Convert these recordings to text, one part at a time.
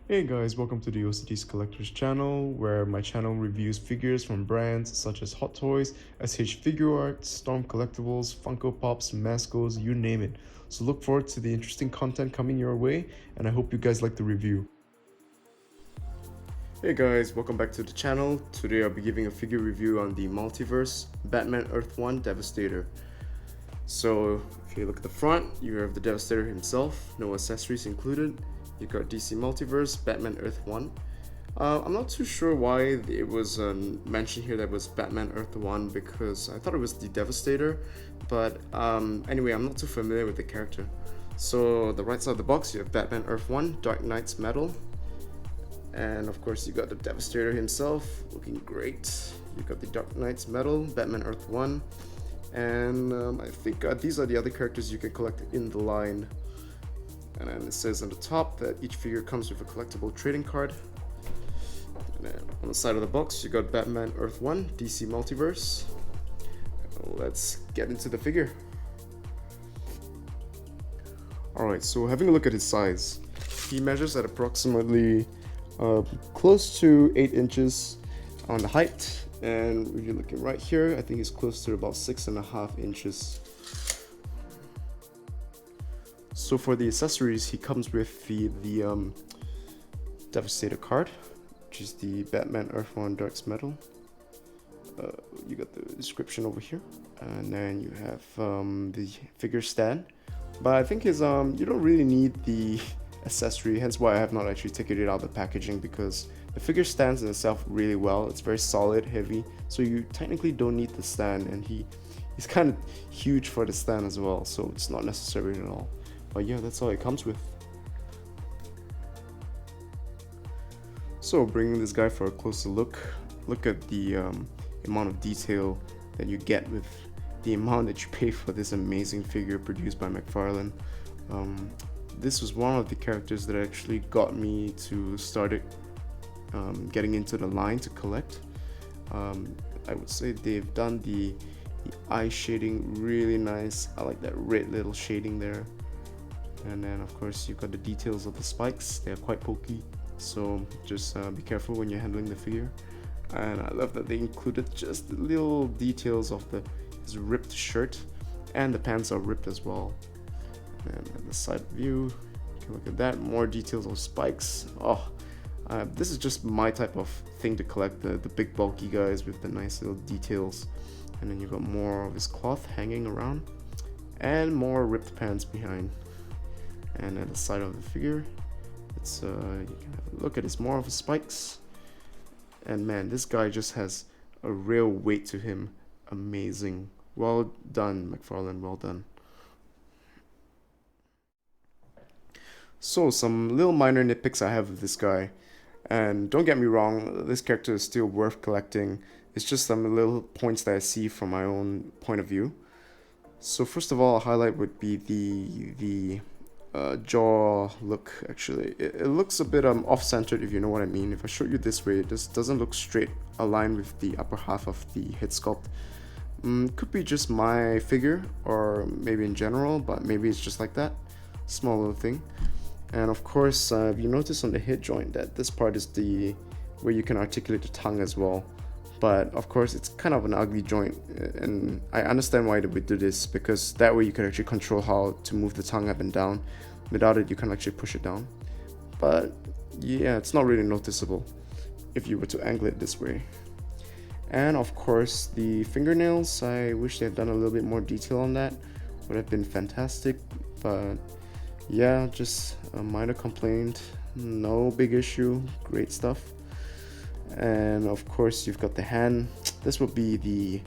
Hey guys, welcome to the OCDcollector's channel, where my channel reviews figures from brands such as Hot Toys, SH Figure Arts, Storm Collectibles, Funko Pops, Mascos, you name it. So look forward to the interesting content coming your way, and I hope you guys like the review. Hey guys, welcome back to the channel. Today I'll be giving a figure review on the Multiverse Batman Earth-1 Devastator. So if you look at the front, you have the Devastator himself, no accessories included. You got DC Multiverse, Batman Earth-1. I'm not too sure why it was mentioned here that it was Batman Earth-1 because I thought it was the Devastator, but anyway, I'm not too familiar with the character. So the right side of the box, you have Batman Earth-1, Dark Knight's Metal, and of course you got the Devastator himself, looking great. You got the Dark Knight's Metal, Batman Earth-1, and I think these are the other characters you can collect in the line. And then it says on the top that each figure comes with a collectible trading card. And then on the side of the box, you got Batman Earth-1, DC Multiverse. Let's get into the figure. Alright, so having a look at his size. He measures at approximately close to 8 inches on the height. And if you're looking right here, I think he's close to about 6.5 inches. So for the accessories, he comes with the Devastator card, which is the Batman Earth-1 Dark's Metal. You got the description over here, and then you have the figure stand. But I think you don't really need the accessory, hence why I have not actually taken it out of the packaging, because the figure stands in itself really well. It's very solid, heavy, so you technically don't need the stand, and he's kind of huge for the stand as well, so it's not necessary at all. But yeah, that's all it comes with. So bringing this guy for a closer look at the amount of detail that you get with the amount that you pay for this amazing figure produced by McFarlane. This was one of the characters that actually got me to start getting into the line to collect. I would say they've done the eye shading really nice. I like that red little shading there. And then of course you've got the details of the spikes. They're quite pokey, so just be careful when you're handling the figure. And I love that they included just the little details of his ripped shirt, and the pants are ripped as well. And at the side view, you can look at that, more details of spikes. This is just my type of thing to collect, the big bulky guys with the nice little details. And then you've got more of his cloth hanging around, and more ripped pants behind. And at the side of the figure, it's you can have a look at it's more of his spikes. And man, this guy just has a real weight to him. Amazing. Well done, McFarlane, well done. So some little minor nitpicks I have with this guy. And don't get me wrong, this character is still worth collecting. It's just some little points that I see from my own point of view. So first of all, a highlight would be the jaw look. Actually, it looks a bit off-centered, if you know what I mean. If I show you this way, it just doesn't look straight aligned with the upper half of the head sculpt. Could be just my figure, or maybe in general, but maybe it's just like that. Small little thing. And of course, you notice on the hip joint that this part is where you can articulate the tongue as well. But of course, it's kind of an ugly joint, and I understand why they would do this, because that way you can actually control how to move the tongue up and down. Without it, you can actually push it down. But yeah, it's not really noticeable if you were to angle it this way. And of course, the fingernails, I wish they had done a little bit more detail on that. Would have been fantastic, but yeah, just a minor complaint. No big issue, great stuff. And of course you've got the hand. This would be the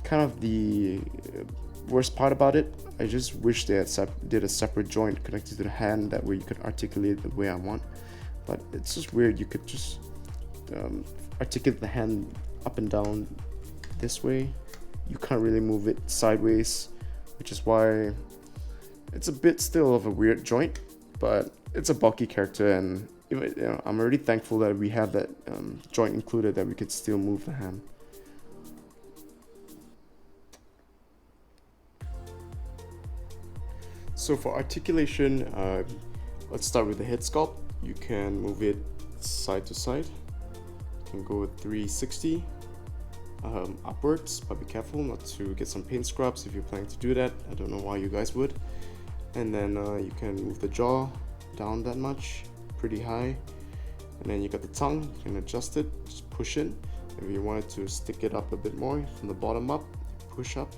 kind of the worst part about it. I just wish they had did a separate joint connected to the hand, that way you could articulate it the way I want. But it's just weird, you could just articulate the hand up and down this way. You can't really move it sideways, which is why it's a bit still of a weird joint, but it's a bulky character, and I'm already thankful that we have that joint included, that we could still move the hand. So for articulation, let's start with the head sculpt. You can move it side to side. You can go with 360 upwards, but be careful not to get some paint scrubs if you're planning to do that. I don't know why you guys would. And then you can move the jaw down that much, pretty high. And then you got the tongue, you can adjust it, just push it. If you wanted to stick it up a bit more from the bottom up, push up.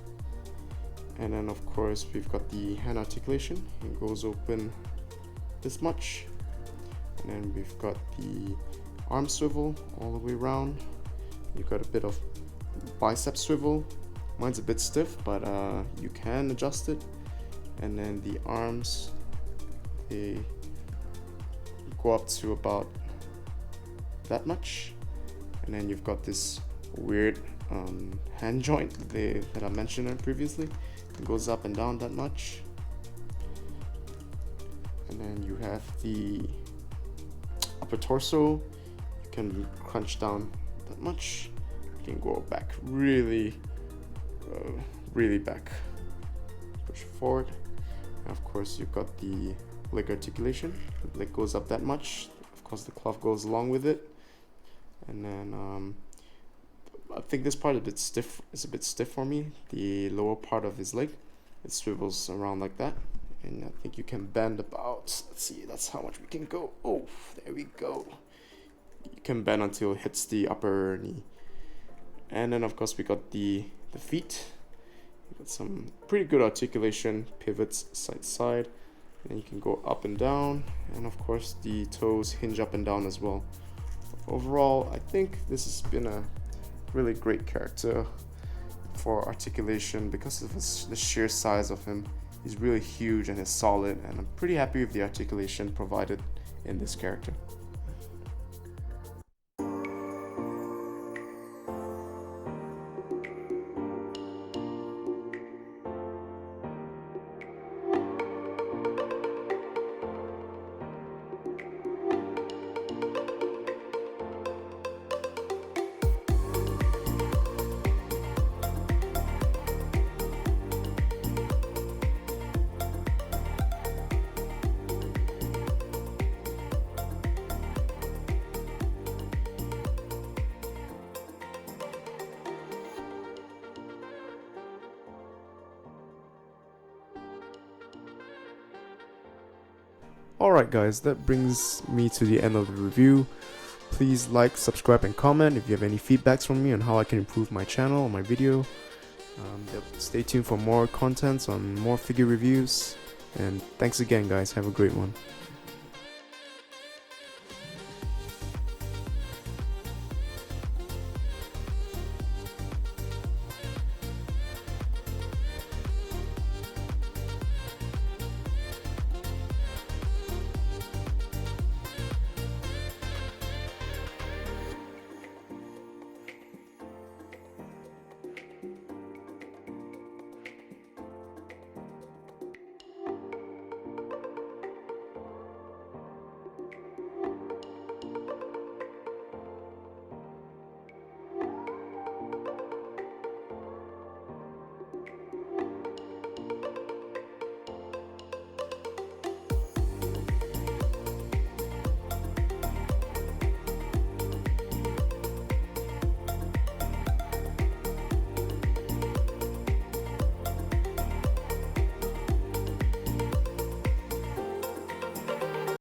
And then of course we've got the hand articulation. It goes open this much. And then we've got the arm swivel all the way around. You've got a bit of bicep swivel. Mine's a bit stiff, but you can adjust it. And then the arms, they go up to about that much. And then you've got this weird hand joint that I mentioned previously. It goes up and down that much. And then you have the upper torso. You can crunch down that much. You can go back really back. Push forward. And of course you've got the leg articulation. The leg goes up that much. Of course the cloth goes along with it. And then I think this part is a bit stiff for me. The lower part of his leg, it swivels around like that. And I think you can bend about, let's see, that's how much we can go. Oh, there we go. You can bend until it hits the upper knee. And then of course we got the feet. You got some pretty good articulation, pivots side to side. And you can go up and down. And of course the toes hinge up and down as well. Overall, I think this has been a really great character for articulation because of the sheer size of him. He's really huge and is solid, and I'm pretty happy with the articulation provided in this character. Alright guys, that brings me to the end of the review. Please like, subscribe and comment if you have any feedbacks from me on how I can improve my channel or my video. Stay tuned for more contents on more figure reviews. And thanks again guys, have a great one.